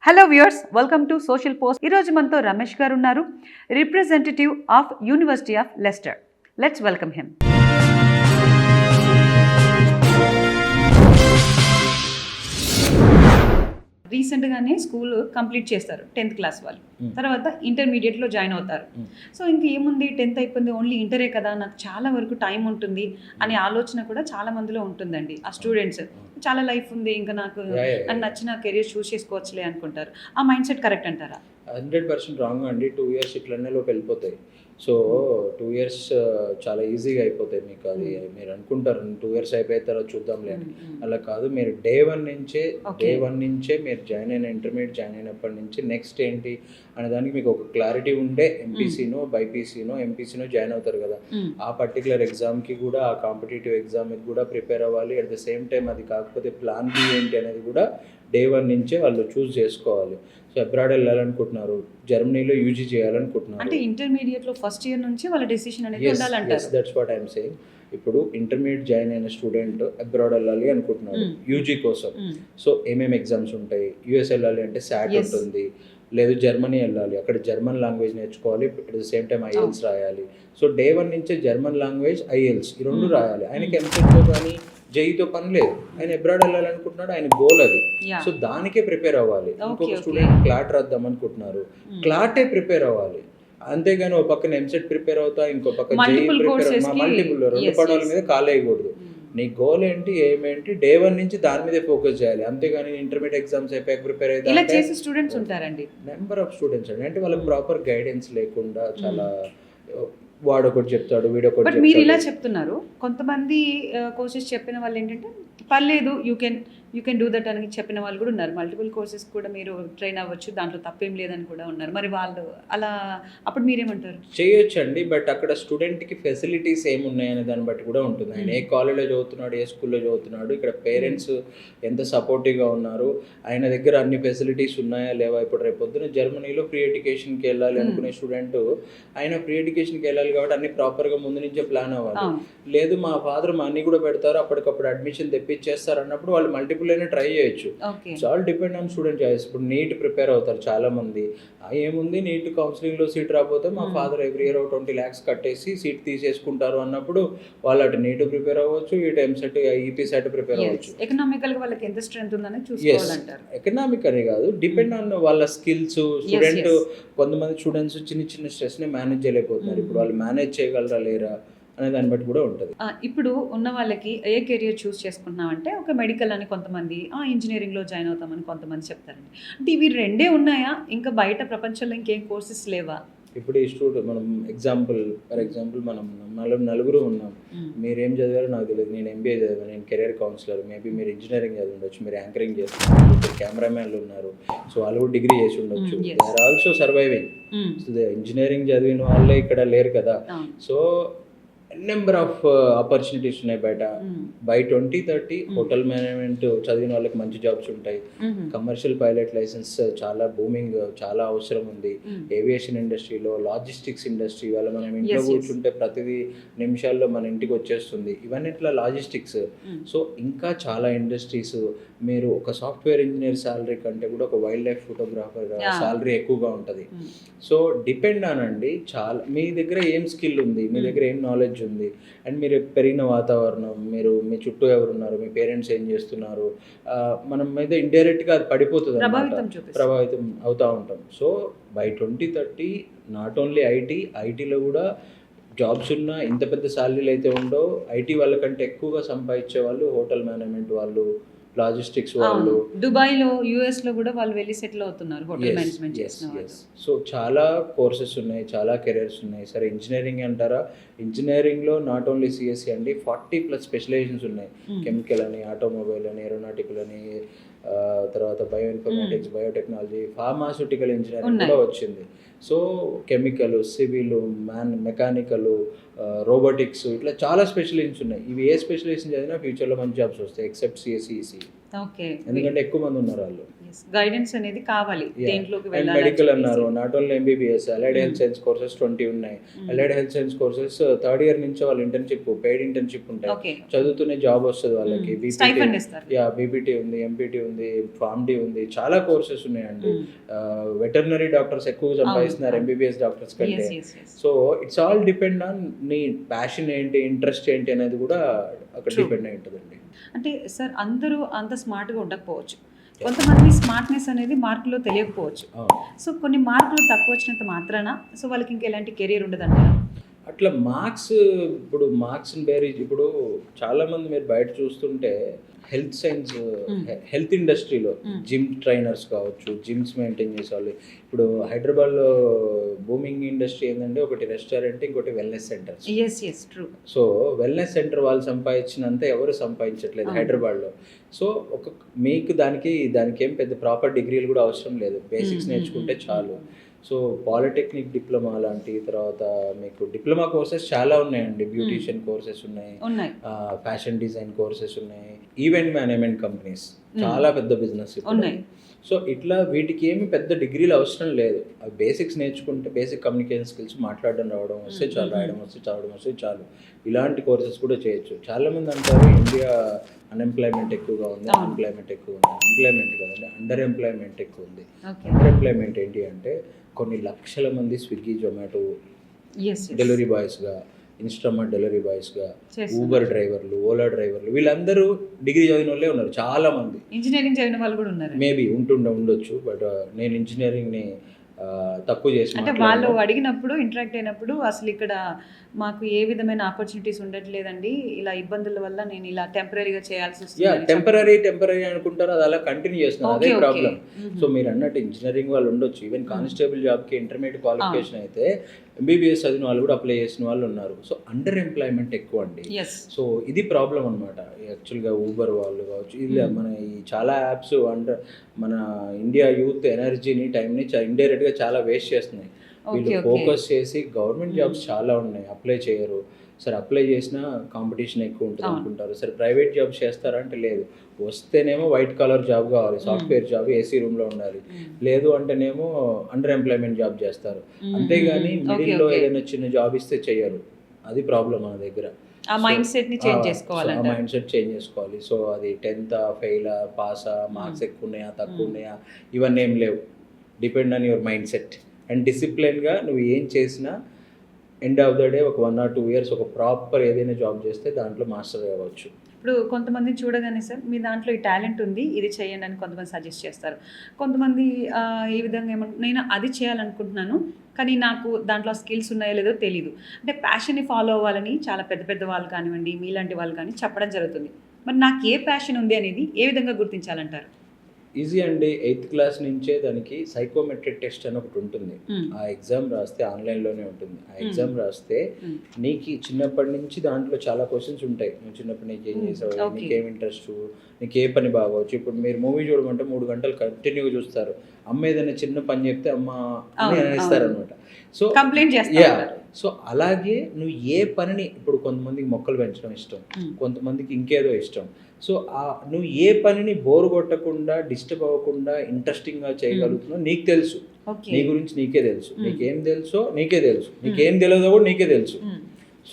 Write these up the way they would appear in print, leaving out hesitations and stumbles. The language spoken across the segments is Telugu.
Hello viewers, welcome to social post. ఈరోజు మనతో రమేష్ గారు ఉన్నారు, representative of university of Lester. Let's welcome him. రీసెంట్గానే స్కూల్ కంప్లీట్ చేస్తారు 10th క్లాస్ వాళ్ళు. తర్వాత ఇంటర్మీడియట్లో జాయిన్ అవుతారు. సో ఇంక ఏముంది, 10th అయిపోయింది, ఓన్లీ ఇంటరే కదా, నాకు చాలా వరకు టైం ఉంటుంది అనే ఆలోచన కూడా చాలా మందిలో ఉంటుందండి. ఆ స్టూడెంట్స్ చాలా లైఫ్ ఉంది, ఇంకా నాకు నచ్చిన కెరీర్ చూస్ చేసుకోవచ్చులే అనుకుంటారు. ఆ మైండ్ సెట్ కరెక్ట్ అంటారా? 100% రాంగ్ అండి. 2 years ఇట్లనే లోపు వెళ్ళిపోతాయి. సో 2 years చాలా ఈజీగా అయిపోతాయి మీకు. అది మీరు అనుకుంటారు 2 years అయిపోయిన తర్వాత చూద్దాంలే అని. అలా కాదు, మీరు డే వన్ నుంచే మీరు జాయిన్ అయిన ఇంటర్మీడియట్ జాయిన్ అయినప్పటి నుంచి నెక్స్ట్ ఏంటి అనే దానికి మీకు ఒక క్లారిటీ ఉండే ఎంపీసీనో బైపీసీనో ఎంపీసీనో జాయిన్ అవుతారు కదా, ఆ పర్టికులర్ ఎగ్జామ్కి కూడా, ఆ కాంపిటేటివ్ ఎగ్జామ్కి కూడా ప్రిపేర్ అవ్వాలి. అట్ ద సేమ్ టైం అది కాకపోతే ప్లాన్ బి ఏంటి అనేది కూడా డే వన్ నుంచే వాళ్ళు చూస్ చేసుకోవాలి. సో అబ్రాడ్ వెళ్ళాలనుకుంటున్నారు, జర్మనీలో యూజీ చేయాలనుకుంటున్నారు అంటే ఇంటర్మీడియట్లో ఫస్ట్ ఇయర్ నుంచి వాళ్ళ డెసిషన్ అనేది ఉండాలంటారు. That's what I'm saying. ఇప్పుడు ఇంటర్మీడియట్ జాయిన్ అయిన స్టూడెంట్ అబ్రాడ్ వెళ్ళాలి అనుకుంటున్నాడు యూజీ కోసం. సో ఏమేమి ఎగ్జామ్స్ ఉంటాయి, యూఎస్ వెళ్ళాలి అంటే శాట్ ఉంటుంది, లేదు జర్మనీ వెళ్ళాలి, అక్కడ జర్మన్ లాంగ్వేజ్ నేర్చుకోవాలి, at the same time IELTS రాయాలి. సో డే వన్ నుంచే జర్మన్ లాంగ్వేజ్, ఐఎల్స్ ఈ రెండు రాయాలి. ఆయనకి ఎంసెట్తో కానీ జేఈతో పని లేదు, ఆయన అబ్రాడ్ వెళ్ళాలనుకుంటున్నాడు, ఆయన గోల్ అది. సో దానికే ప్రిపేర్ అవ్వాలి. ఇంకొక స్టూడెంట్ క్లాట్ రాద్దాం అనుకుంటున్నారు, క్లాటే ప్రిపేర్ అవ్వాలి. అంతేగాని ఒక పక్కన ఎంసెట్ ప్రిపేర్ అవుతా, ఇంకో పక్క జేఈ ప్రిపేర్, మల్టిపుల్ రెండు పడవల మీద కాలేయకూడదు. నీ గోల్ ఏంటి, ఏమేంటి, డే వన్ నుంచి దాని మీదే ఫోకస్ చేయాలి. అంతేగాని ఇంటర్మీడియట్ ఎగ్జామ్స్ అయిపోయాక ప్రిపేర్ అయితే ఇలా చేసే స్టూడెంట్స్ ఉంటారండి, నెంబర్ ఆఫ్ స్టూడెంట్స్ అండి. అంటే వాళ్ళకి ప్రాపర్ గైడెన్స్ లేకుండా చాలా వాడొకటి చెప్తాడు, వీడొకటి చెప్తాడు. మీరు ఇలా చెప్తున్నారు, కొంతమంది కోర్సెస్ చెప్పిన వాళ్ళు ఏంటంటే పర్లేదు, యూ కెన్ డూ దట్ అని చెప్పిన వాళ్ళు కూడా ఉన్నారు. మల్టిపుల్ కోర్సెస్ కూడా మీరు ట్రైన్ అవ్వచ్చు, దాంట్లో తప్పేం లేదని కూడా ఉన్నారు. మరి వాళ్ళు అలా అప్పుడు మీరేమంటారు? చేయొచ్చండి, బట్ అక్కడ స్టూడెంట్కి ఫెసిలిటీస్ ఏమున్నాయనే దాన్ని బట్టి కూడా ఉంటుంది. ఆయన ఏ కాలేజ్లో చదువుతున్నాడు, ఏ స్కూల్లో చదువుతున్నాడు, ఇక్కడ పేరెంట్స్ ఎంత సపోర్టివ్గా ఉన్నారు, ఆయన దగ్గర అన్ని ఫెసిలిటీస్ ఉన్నాయా లేవా. ఇప్పుడు రేపు పొద్దున జర్మనీలో ఫ్రీ ఎడ్యుకేషన్కి వెళ్ళాలి అనుకునే స్టూడెంట్, ఆయన ఫ్రీ ఎడ్యుకేషన్కి వెళ్ళాలి కాబట్టి అన్ని ప్రాపర్గా ముందు నుంచే ప్లాన్ అవ్వాలి. లేదు మా ఫాదర్ మా అన్ని కూడా పెడతారు, అప్పటికప్పుడు అడ్మిషన్ తెప్పించేస్తారు అన్నప్పుడు వాళ్ళు మల్టిపుల్ అయినా ట్రై చేయొచ్చు. చాలా డిపెండ్ ఆన్ స్టూడెంట్ చాయిస్. ఇప్పుడు నీట్ ప్రిపేర్ అవుతారు చాలా మంది, ఏముంది నీట్ కౌన్సిలింగ్లో సీట్ రాకపోతే మా ఫాదర్ ఎవ్రీ ఇయర్ 20 lakhs కట్టేసి సీట్ తీసేసుకుంటారు అన్నప్పుడు వాళ్ళు అటు నీట్ ప్రిపేర్ అవ్వచ్చు, ఇటు ఎంసెట్ ఈపీ సెట్ ప్రిపేర్ అవ్వచ్చు. ఎకనామికల్ గా వాళ్ళకి ఎంత స్ట్రెంత్ ఉందని చూసుకోవాలంటారు. ఎకనామిక్ అనే కాదు, డిపెండ్ ఆన్ వాళ్ళ స్కిల్స్. స్టూడెంట్ కొంతమంది స్టూడెంట్స్ చిన్న స్ట్రెస్ని మేనేజ్ చేయలేకపోతున్నారు, ఇప్పుడు వాళ్ళు మేనేజ్ చేయగలరా లేరా అనే దాన్ని బట్టి కూడా ఉంటుంది. ఇప్పుడు ఉన్న వాళ్ళకి ఏ కెరియర్ చూస్ చేసుకుంటున్నామంటే, ఒక మెడికల్ అని కొంతమంది, ఇంజనీరింగ్లో జాయిన్ అవుతామని కొంతమంది చెప్తారండి. అంటే ఇవి రెండే ఉన్నాయా, ఇంకా బయట ప్రపంచంలో ఇంకేం కోర్సెస్ లేవా? ఇప్పుడు ఈ మనం ఫర్ ఎగ్జాంపుల్ మనం నలుగురు ఉన్నాం. మీరేం చదివారో నాకు తెలియదు, నేను ఎంబీఏ చదివాను, నేను కెరియర్ కౌన్సిలర్, మేబీ మీరు ఇంజనీరింగ్ చదివి ఉండొచ్చు, మీరు యాంకరింగ్ చేస్తున్నారు, మీరు కెమెరామ్యాన్లు ఉన్నారు, సో వాళ్ళు కూడా డిగ్రీ చేసి ఉండొచ్చు. They are also surviving. So engineering చదివిన వాళ్ళే ఇక్కడ లేరు కదా. సో నెంబర్ ఆఫ్ ఆపర్చునిటీస్ ఉన్నాయి బయట. బై 2030 హోటల్ మేనేజ్మెంట్ చదివిన వాళ్ళకి మంచి జాబ్స్ ఉంటాయి. కమర్షియల్ పైలట్ లైసెన్స్ చాలా బూమింగ్, చాలా అవసరం ఉంది. ఏవియేషన్ ఇండస్ట్రీలో, లాజిస్టిక్స్ ఇండస్ట్రీ వల్ల మనం ఇంట్లో కూర్చుంటే ప్రతిదీ నిమిషాల్లో మన ఇంటికి వచ్చేస్తుంది. ఇవన్నీ ఇట్లా లాజిస్టిక్స్. సో ఇంకా చాలా ఇండస్ట్రీస్. మీరు ఒక సాఫ్ట్వేర్ ఇంజనీర్ శాలరీ కంటే కూడా ఒక వైల్డ్ లైఫ్ ఫోటోగ్రాఫర్ శాలరీ ఎక్కువగా ఉంటుంది. సో డిపెండ్ ఆనండి, చాలా మీ దగ్గర ఏం స్కిల్ ఉంది, మీ దగ్గర ఏం నాలెడ్జ్ ఉంది, అండ్ మీరు పెరిగిన వాతావరణం, మీరు మీ చుట్టూ ఎవరున్నారు, మీ పేరెంట్స్ ఏం చేస్తున్నారు, మనం మీద ఇండైరెక్ట్గా అది పడిపోతుంది అన్నమాట, ప్రభావితం అవుతూ ఉంటాం. సో బై 2030 నాట్ ఓన్లీ ఐటీలో కూడా జాబ్స్ ఉన్నా ఇంత పెద్ద శాలరీలు అయితే ఉండో, ఐటీ వాళ్ళకంటే ఎక్కువగా సంపాదించే వాళ్ళు హోటల్ మేనేజ్మెంట్ వాళ్ళు, లాజిస్టిక్స్ వాళ్ళు. దుబాయ్లో, యూఎస్లో కూడా వాళ్ళు వెళ్ళి సెటిల్ అవుతున్నారు హోటల్ మేనేజ్మెంట్ చేసిన వాళ్ళు. సో చాలా కోర్సెస్ ఉన్నాయి, చాలా కెరియర్స్ ఉన్నాయి. సరే ఇంజనీరింగ్ అంటారా, ఇంజనీరింగ్లో నాట్ ఓన్లీ సిఎస్సి అండి, 40+ స్పెషలైజేషన్స్ ఉన్నాయి. కెమికల్ అని, ఆటోమొబైల్ అని, ఏరోనాటికల్ అని, తర్వాత bio informatics, biotechnology, pharmaceutical engineering కూడా వచ్చింది. So chemical, civil, mechanical, robotics, ఇట్లా చాలా స్పెషలైజేషన్స్ ఉన్నాయి. ఇవి ఏ స్పెషలైజేషన్ చదివినా ఫ్యూచర్లో మంచి జాబ్స్ వస్తాయి, ఎక్సెప్ట్ సిఎస్సి, ఈసీ. ఎందుకంటే ఎక్కువ మంది ఉన్నారు వాళ్ళు. గైడెన్స్ అనేది కావాలి దేంట్లోకి అండ్ మెడికల్ అన్నారు, not only MBBS, allied health science courses 20 ఉన్నాయి. Allied health science courses third year నుంచి వాళ్ళు ఇంటర్న్షిప్, పెయిడ్ ఇంటర్న్షిప్ ఉంటాయి, చదువుతూనే జాబ్ వస్తుంది వాళ్ళకి. బీపీటీ ఉంది, ఎంపీటీ ఉంది, ఫార్మ్డీ ఉంది, చాలా కోర్సెస్ ఉన్నాయండి. వెటర్నరీ డాక్టర్స్ ఎక్కువ సంపాదిస్తున్నారు ఎంబీబీఎస్ డాక్టర్స్ కంటే. So it's all depend on నీ ప్యాషన్ ఏంటి, ఇంట్రెస్ట్ ఏంటి అనేది కూడా అక్కడ డిపెండ్ అయి ఉంటుందండి. అంటే సార్ అందరూ అంత స్మార్ట్గా ఉండకపోవచ్చు, కొంతమంది స్మార్ట్నెస్ అనేది మార్కులో తెలియకపోవచ్చు. సో కొన్ని మార్కులు తక్కువ వచ్చినంత మాత్రాన సో వాళ్ళకి ఇంకా ఎలాంటి కెరీర్ ఉండదంటారా? అట్లా మార్క్స్, ఇప్పుడు మార్క్స్ని బేరీజ్, ఇప్పుడు చాలామంది మీరు బయట చూస్తుంటే హెల్త్ సైన్స్, హెల్త్ ఇండస్ట్రీలో జిమ్ ట్రైనర్స్ కావచ్చు, జిమ్స్ మెయింటైన్ చేసే వాళ్ళు. ఇప్పుడు హైదరాబాద్లో బూమింగ్ ఇండస్ట్రీ ఏంటంటే ఒకటి రెస్టారెంట్, ఇంకోటి wellness centres. So wellness centre వాళ్ళు సంపాదించినంత ఎవరు సంపాదించట్లేదు హైదరాబాద్లో. సో మీకు దానికి ఏం పెద్ద ప్రాపర్ డిగ్రీలు కూడా అవసరం లేదు, బేసిక్స్ నేర్చుకుంటే చాలు. సో పాలిటెక్నిక్ డిప్లొమా లాంటి, తర్వాత మీకు డిప్లొమా కోర్సెస్ చాలా ఉన్నాయండి. బ్యూటీషియన్ కోర్సెస్ ఉన్నాయి, ఫ్యాషన్ డిజైన్ కోర్సెస్ ఉన్నాయి, ఈవెంట్ మేనేజ్మెంట్ కంపెనీస్ చాలా పెద్ద బిజినెస్ ఉన్నాయి. సో ఇట్లా వీటికి ఏమి పెద్ద డిగ్రీలు అవసరం లేదు. అవి బేసిక్స్ నేర్చుకుంటే, బేసిక్ కమ్యూనికేషన్ స్కిల్స్, మాట్లాడడం రావడం వస్తే చాలు, రాయడం వస్తే, చదవడం వస్తే చాలు. ఇలాంటి కోర్సెస్ కూడా చేయొచ్చు. చాలామంది అంటారు ఇండియా అన్ఎంప్లాయ్మెంట్ ఎక్కువగా ఉంది, అన్ఎంప్లాయ్మెంట్ ఎక్కువ ఉంది. అన్ఎంప్లాయ్మెంట్ కదండి, అండర్ ఎంప్లాయ్మెంట్ ఎక్కువ ఉంది. అండర్ ఎంప్లాయ్మెంట్ ఏంటి అంటే కొన్ని లక్షల మంది స్విగ్గీ, జొమాటో డెలివరీ బాయ్స్గా, ఇన్స్టామార్ట్ డెలివరీ బాయ్స్గా, ఊబర్ డ్రైవర్లు, ఓలా డ్రైవర్లు, వీళ్ళందరూ డిగ్రీ చదివిన వాళ్ళే ఉన్నారు. చాలా మంది ఇంజనీరింగ్ చదివిన వాళ్ళు కూడా ఉన్నారు. మేబీ ఉండొచ్చు, బట్ నేను ఇంజనీరింగ్ని తక్కువ చేసి, అంటే వాళ్ళు అడిగినప్పుడు, ఇంటరాక్ట్ అయినప్పుడు అసలు ఇక్కడ మాకు ఏ విధమైన ఆపర్చునిటీస్ ఉండట్లేదండి, ఇలా ఇబ్బందుల వల్ల నేను ఇలా టెంపరీగా చేయాల్సి వస్తుంది. టెంపరీ అనుకుంటారు, అది అలా కంటిన్యూ చేస్తున్నారు, అదే ప్రాబ్లం. సో మీరు అన్నట్టు ఇంజనీరింగ్ వాళ్ళు ఉండొచ్చు, ఈవెన్ కానిస్టేబుల్ జాబ్కి ఇంటర్మీడియట్ క్వాలిఫికేషన్ అయితే ఎంబీబీఎస్ చదివిన వాళ్ళు కూడా అప్లై చేసిన వాళ్ళు ఉన్నారు. సో అండర్ ఎంప్లాయ్మెంట్ ఎక్కువ అండి. సో ఇది ప్రాబ్లం అనమాట. యాక్చువల్గా ఊబర్ వాళ్ళు కావచ్చు, ఇది మన ఈ చాలా యాప్స్ మన ఇండియా యూత్ ఎనర్జీని, టైంని ఇండైరెక్ట్గా చాలా వేస్ట్ చేస్తున్నాయి. వీళ్ళు ఫోకస్ చేసి గవర్నమెంట్ జాబ్స్ చాలా ఉన్నాయి, అప్లై చేయరు. సరే అప్లై చేసినా కాంపిటీషన్ ఎక్కువ ఉంటుంది అనుకుంటారు. సరే ప్రైవేట్ జాబ్స్ చేస్తారా అంటే లేదు, వస్తేనేమో వైట్ కాలర్ జాబ్ కావాలి, సాఫ్ట్వేర్ జాబ్, ఏసీ రూమ్లో ఉండాలి. లేదు అంటేనేమో అండర్ ఎంప్లాయ్మెంట్ జాబ్ చేస్తారు. అంతేగాని మిడిల్లో ఏదైనా చిన్న జాబ్ ఇస్తే చెయ్యరు. అది ప్రాబ్లం మన దగ్గర. ఆ మైండ్ సెట్ చేంజ్ చేసుకోవాలి. సో అది 10th ఫెయిలా, పాసా, మార్క్స్ ఎక్కువ ఉన్నాయా, తక్కువ ఉన్నాయా, ఇవన్నీ ఏం లేవు. Depend on your mindset and డిసిప్లిన్గా నువ్వు ఏం చేసినా ఎండ్ ఆఫ్ ద డే ఒక 1 or 2 years ఒక ప్రాపర్ ఏదైనా జాబ్ చేస్తే దాంట్లో మాస్టర్ అవ్వచ్చు. ఇప్పుడు కొంతమంది చూడగానే సార్ మీ దాంట్లో ఈ టాలెంట్ ఉంది, ఇది చేయండి అని కొంతమంది సజెస్ట్ చేస్తారు. కొంతమంది ఈ విధంగా నేను అది చేయాలనుకుంటున్నాను కానీ నాకు దాంట్లో స్కిల్స్ ఉన్నాయో లేదో తెలీదు. అంటే ప్యాషన్ని ఫాలో అవ్వాలని చాలా పెద్ద పెద్ద వాళ్ళు కానివ్వండి, మీలాంటి వాళ్ళు కానీ చెప్పడం జరుగుతుంది. మరి నాకు ఏ ప్యాషన్ ఉంది అనేది ఏ విధంగా గుర్తించాలంటారు? ఈజీ అండి. 8th క్లాస్ నుంచే దానికి సైకోమెట్రిక్ టెస్ట్ అని ఒకటి ఉంటుంది. ఆ ఎగ్జామ్ రాస్తే ఆన్లైన్లోనే ఉంటుంది. ఆ ఎగ్జామ్ రాస్తే నీకు చిన్నప్పటి నుంచి దాంట్లో చాలా క్వశ్చన్స్ ఉంటాయి. నువ్వు చిన్నప్పటి నీకు ఏం చేసావు, నీకేం ఇంట్రెస్ట్, నీకు ఏ పని బాగవచ్చు. ఇప్పుడు మీరు మూవీ చూడమంటే 3 గంటలు కంటిన్యూగా చూస్తారు. అమ్మ ఏదైనా చిన్న పని చెప్తే అమ్మ అని అనేస్తారనమాట. సో కంప్లైంట్ చేస్తారు. సో అలాగే నువ్వు ఏ పనిని, ఇప్పుడు కొంతమందికి మొక్కలు పెంచడం ఇష్టం, కొంతమందికి ఇంకేదో ఇష్టం. సో నువ్వు ఏ పనిని బోర్ కొట్టకుండా, డిస్టర్బ్ అవ్వకుండా ఇంట్రెస్టింగ్గా చేయగలుగుతున్నావు నీకు తెలుసు. నీ గురించి నీకే తెలుసు. నీకేం తెలుసో నీకే తెలుసు, నీకేం తెలియదో కూడా నీకే తెలుసు.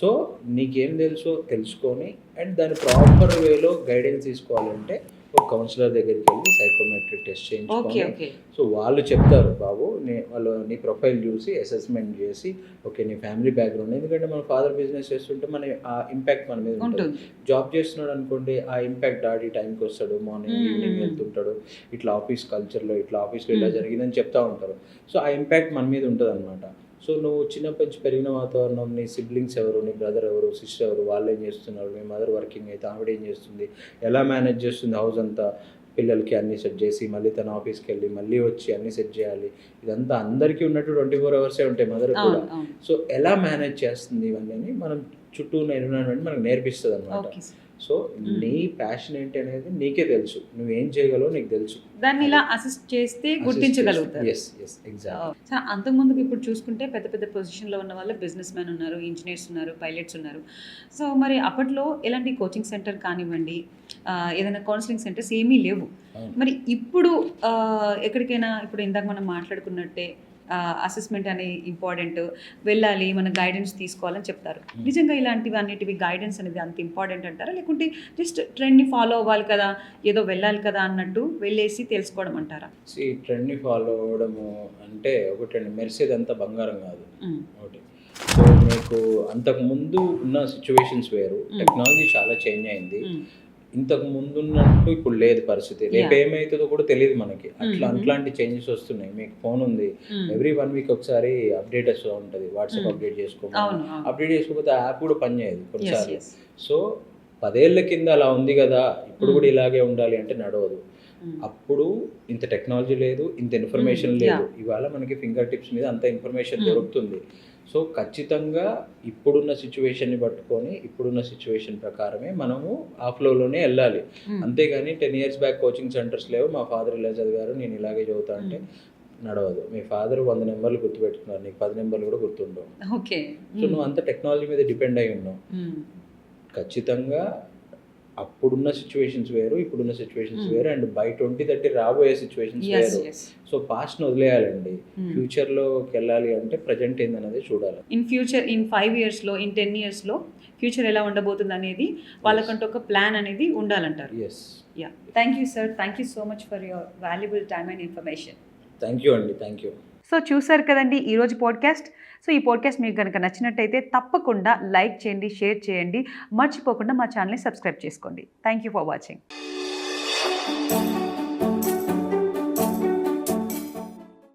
సో నీకేం తెలుసో తెలుసుకొని అండ్ దాని ప్రాపర్ వేలో గైడెన్స్ తీసుకోవాలంటే ఒక కౌన్సిలర్ దగ్గరికి వెళ్ళి సైకోమెట్రిక్ టెస్ట్ చేయించుకోవాలి. సో వాళ్ళు చెప్తారు, బాబు వాళ్ళు నీ ప్రొఫైల్ చూసి అసెస్మెంట్ చేసి, ఓకే నీ ఫ్యామిలీ బ్యాక్గ్రౌండ్, ఎందుకంటే మన ఫాదర్ బిజినెస్ చేస్తుంటే మన ఆ ఇంపాక్ట్ మన మీద ఉంటుంది. జాబ్ చేస్తున్నాడు అనుకోండి, ఆ ఇంపాక్ట్ డాడీ టైంకి వస్తాడు, మార్నింగ్ ఈవినింగ్ వెళ్తుంటాడు, ఇట్లా ఆఫీస్ కల్చర్లో, ఇట్లా ఆఫీస్లో ఇలా జరిగిందని చెప్తా ఉంటారు. సో ఆ ఇంపాక్ట్ మన మీద ఉంటుంది అనమాట. సో నువ్వు చిన్నప్పటి నుంచి పెరిగిన వాతావరణం, నీ సిబ్లింగ్స్ ఎవరు, నీ బ్రదర్ ఎవరు, సిస్టర్ ఎవరు, వాళ్ళు ఏం చేస్తున్నారు, మీ మదర్ వర్కింగ్ అయితే ఆవిడ ఏం చేస్తుంది, ఎలా మేనేజ్ చేస్తుంది హౌస్ అంతా, పిల్లలకి అన్నీ సెట్ చేసి మళ్ళీ తన ఆఫీస్కి వెళ్ళి మళ్ళీ వచ్చి అన్నీ సెట్ చేయాలి. ఇదంతా అందరికీ ఉన్నట్టు 24 hours ఉంటాయి మదర్ కూడా. సో ఎలా మేనేజ్ చేస్తుంది ఇవన్నీ మనం చుట్టూ ఉన్న ఎన్విరాన్మెంట్ మనకు నేర్పిస్తుంది అనమాట. సో నీ ప్యాషన్ ఏంటి అనేది నీకే తెలుసు, నువ్వేం చేయగలవో నీకు తెలుసు. దాన్ని ఇలా అసిస్ట్ చేస్తే గుర్తించగలుగుతారు. Yes yes exact. సో అంతకుముందుకు ఇప్పుడు చూసుకుంటే పెద్ద పెద్ద పొజిషన్లో ఉన్న వాళ్ళు బిజినెస్ మ్యాన్ ఉన్నారు, ఇంజనీర్స్ ఉన్నారు, పైలట్స్ ఉన్నారు. సో మరి అప్పట్లో ఎలాంటి కోచింగ్ సెంటర్ కానివ్వండి, ఏదైనా కౌన్సిలింగ్ సెంటర్స్ ఏమీ లేవు. మరి ఇప్పుడు ఎక్కడికైనా, ఇప్పుడు ఇందాక మనం మాట్లాడుకున్నట్టే అసెస్మెంట్ అనేది ఇంపార్టెంట్, వెళ్ళాలి, మన గైడెన్స్ తీసుకోవాలని చెప్తారు. నిజంగా ఇలాంటివి అన్నిటివి గైడెన్స్ అనేది అంత ఇంపార్టెంట్ అంటారా, లేకుంటే జస్ట్ ట్రెండ్ని ఫాలో అవ్వాలి కదా, ఏదో వెళ్ళాలి కదా అన్నట్టు వెళ్ళేసి తెలుసుకోవడం అంటారా? ఈ ట్రెండ్ని ఫాలో అవ్వడము అంటే ఒకటండి, మెరిసేదంతా బంగారం కాదు. ఒకటి, సో మీకు అంతకుముందు ఉన్న సిచ్యువేషన్స్ వేరు, టెక్నాలజీ చాలా చేంజ్ అయింది. ఇంతకు ముందు ఉన్నట్టు ఇప్పుడు లేదు పరిస్థితి. రేపు ఏమవుతుందో కూడా తెలియదు మనకి. అట్లాంటి చేంజెస్ వస్తున్నాయి. మీకు ఫోన్ ఉంది, ఎవ్రీ 1 వీక్ ఒకసారి అప్డేట్ వస్తూ ఉంటుంది. వాట్సాప్ అప్డేట్ చేసుకోవాలి, అప్డేట్ చేసుకోకపోతే యాప్ కూడా పనిచేయదు కొన్నిసార్లు. సో 10 ఏళ్ల కింద అలా ఉంది కదా, ఇప్పుడు కూడా ఇలాగే ఉండాలి అంటే నడవదు. అప్పుడు ఇంత టెక్నాలజీ లేదు, ఇంత ఇన్ఫర్మేషన్ లేదు. ఇవాళ మనకి ఫింగర్ టిప్స్ మీద అంత ఇన్ఫర్మేషన్ దొరుకుతుంది. సో ఖచ్చితంగా ఇప్పుడున్న సిచ్యువేషన్ని పట్టుకొని, ఇప్పుడున్న సిచ్యువేషన్ ప్రకారమే మనము ఆ ఫ్లోలోనే వెళ్ళాలి. అంతేగాని 10 years బ్యాక్ కోచింగ్ సెంటర్స్ లేవు, మా ఫాదర్ ఇలా చదివారు, నేను ఇలాగే చదువుతా అంటే నడవదు. మీ ఫాదర్ 100 నెంబర్లు గుర్తుపెట్టుకున్నారు, నీకు 10 నెంబర్లు కూడా గుర్తుండవు. ఓకే. సో నువ్వు అంత టెక్నాలజీ మీద డిపెండ్ అయి ఉన్నావు. ఖచ్చితంగా అప్పుడున్న సిచ్యువేషన్స్ వేరు, ఇప్పుడున్న సిచ్యువేషన్స్ వేరు, అండ్ బై 2030 రాబోయే సిచ్యువేషన్స్ వేరు. సో పాస్ట్ని వదిలేయాలండి, ఫ్యూచర్లోకి వెళ్ళాలి అంటే ప్రజెంట్ ఏందనేది చూడాలి. ఇన్ ఫ్యూచర్, ఇన్ 5 yearsలో, ఇన్ 10 yearsలో ఫ్యూచర్ ఎలా ఉండబోతుంది అనేది వాళ్ళకంటూ ఒక ప్లాన్ అనేది ఉండాలంటారు. Yes. Yeah, thank you sir, thank you so much for your valuable time and information. Thank you అండి, థ్యాంక్ యూ. సో చూసారు కదండి ఈరోజు పాడ్కాస్ట్. సో ఈ పాడ్కాస్ట్ మీకు కనుక నచ్చినట్టయితే తప్పకుండా లైక్ చేయండి, షేర్ చేయండి, మర్చిపోకుండా మా ఛానల్ని సబ్స్క్రైబ్ చేసుకోండి. Thank you for watching.